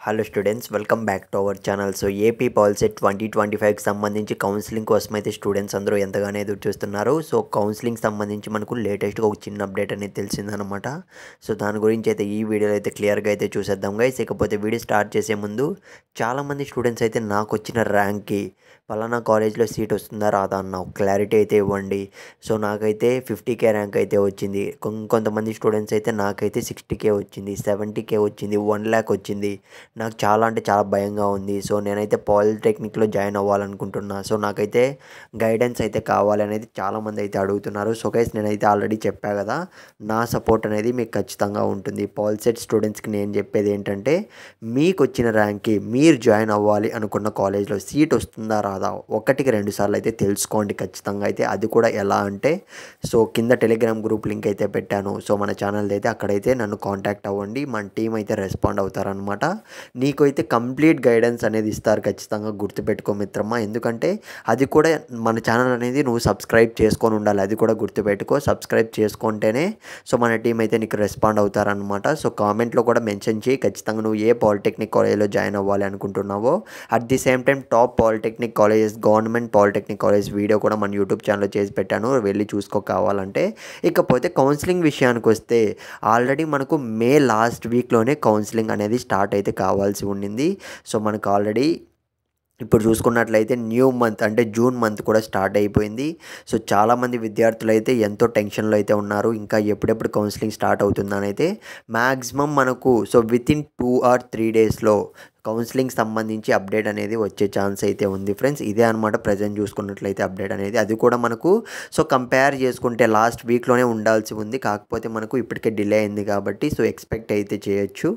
Hello students, welcome back to our channel. So AP polycet 2025కి సంబంధించి counselling కోసం అయితే స్టూడెంట్స్ అందరూ ఎంతగానో ఎదురు చూస్తున్నారు. సో కౌన్సిలింగ్ సంబంధించి మనకు లేటెస్ట్గా ఒక చిన్న అప్డేట్ అనేది తెలిసిందనమాట. సో దాని గురించి అయితే ఈ వీడియోలో అయితే క్లియర్గా అయితే చూసేద్దాం గైస్. ఇకపోతే వీడియో స్టార్ట్ చేసే ముందు చాలామంది స్టూడెంట్స్ అయితే నాకు వచ్చిన ర్యాంక్కి పలానా కాలేజ్లో సీట్ వస్తుందా రాదా అన్న క్లారిటీ అయితే ఇవ్వండి. సో నాకైతే 50K ర్యాంక్ అయితే వచ్చింది. కొంతమంది స్టూడెంట్స్ అయితే నాకైతే 60K వచ్చింది, 70K వచ్చింది, 1 lakh వచ్చింది. నాకు చాలా అంటే చాలా భయంగా ఉంది. సో నేనైతే పాలిటెక్నిక్లో జాయిన్ అవ్వాలనుకుంటున్నా. సో నాకైతే గైడెన్స్ అయితే కావాలి అనేది చాలామంది అయితే అడుగుతున్నారు. సో గైస్, నేనైతే ఆల్రెడీ చెప్పా కదా, నా సపోర్ట్ అనేది మీకు ఖచ్చితంగా ఉంటుంది. పాలిసెట్ స్టూడెంట్స్కి నేను చెప్పేది ఏంటంటే, మీకు వచ్చిన ర్యాంక్కి మీరు జాయిన్ అవ్వాలి అనుకున్న కాలేజ్లో సీట్ వస్తుందా రాదా 1-2 సార్లు అయితే తెలుసుకోండి ఖచ్చితంగా. అయితే అది కూడా ఎలా అంటే, సో కింద టెలిగ్రామ్ గ్రూప్ లింక్ అయితే పెట్టాను. సో మన ఛానల్ అయితే అక్కడైతే నన్ను కాంటాక్ట్ అవ్వండి. మన టీం అయితే రెస్పాండ్ అవుతారనమాట. నీకు అయితే కంప్లీట్ గైడెన్స్ అనేది ఇస్తారు ఖచ్చితంగా. గుర్తుపెట్టుకో మిత్రమా, ఎందుకంటే అది కూడా మన ఛానల్ అనేది నువ్వు సబ్స్క్రైబ్ చేసుకొని ఉండాలి. అది కూడా గుర్తుపెట్టుకో. సబ్స్క్రైబ్ చేసుకుంటేనే సో మన టీం అయితే నీకు రెస్పాండ్ అవుతారనమాట. సో కామెంట్లో కూడా మెన్షన్ చేయి ఖచ్చితంగా నువ్వు ఏ పాలిటెక్నిక్ కాలేజ్లో జాయిన్ అవ్వాలి అనుకుంటున్నావో. At the same time top polytechnic colleges, government polytechnic college video కూడా మన యూట్యూబ్ ఛానల్లో చేసి పెట్టాను, వెళ్ళి చూసుకో కావాలంటే. ఇకపోతే కౌన్సిలింగ్ విషయానికి వస్తే, ఆల్రెడీ మనకు మే లాస్ట్ వీక్లోనే కౌన్సిలింగ్ అనేది స్టార్ట్ అయితే కావాల్సి ఉండింది. సో మనకు ఆల్రెడీ ఇప్పుడు చూసుకున్నట్లయితే న్యూ మంత్ అంటే జూన్ మంత్ కూడా స్టార్ట్ అయిపోయింది. సో చాలామంది విద్యార్థులు అయితే ఎంతో టెన్షన్లో అయితే ఉన్నారు. ఇంకా ఎప్పుడెప్పుడు కౌన్సిలింగ్ స్టార్ట్ అవుతుందని అయితే. మ్యాక్సిమం మనకు సో వితిన్ 2 or 3 డేస్లో కౌన్సిలింగ్ సంబంధించి అప్డేట్ అనేది వచ్చే ఛాన్స్ అయితే ఉంది ఫ్రెండ్స్. ఇదే అనమాట ప్రజెంట్ చూసుకున్నట్లయితే అప్డేట్ అనేది. అది కూడా మనకు సో కంపేర్ చేసుకుంటే లాస్ట్ వీక్లోనే ఉండాల్సి ఉంది. కాకపోతే మనకు ఇప్పటికే డిలే అయింది కాబట్టి సో ఎక్స్పెక్ట్ అయితే చేయొచ్చు.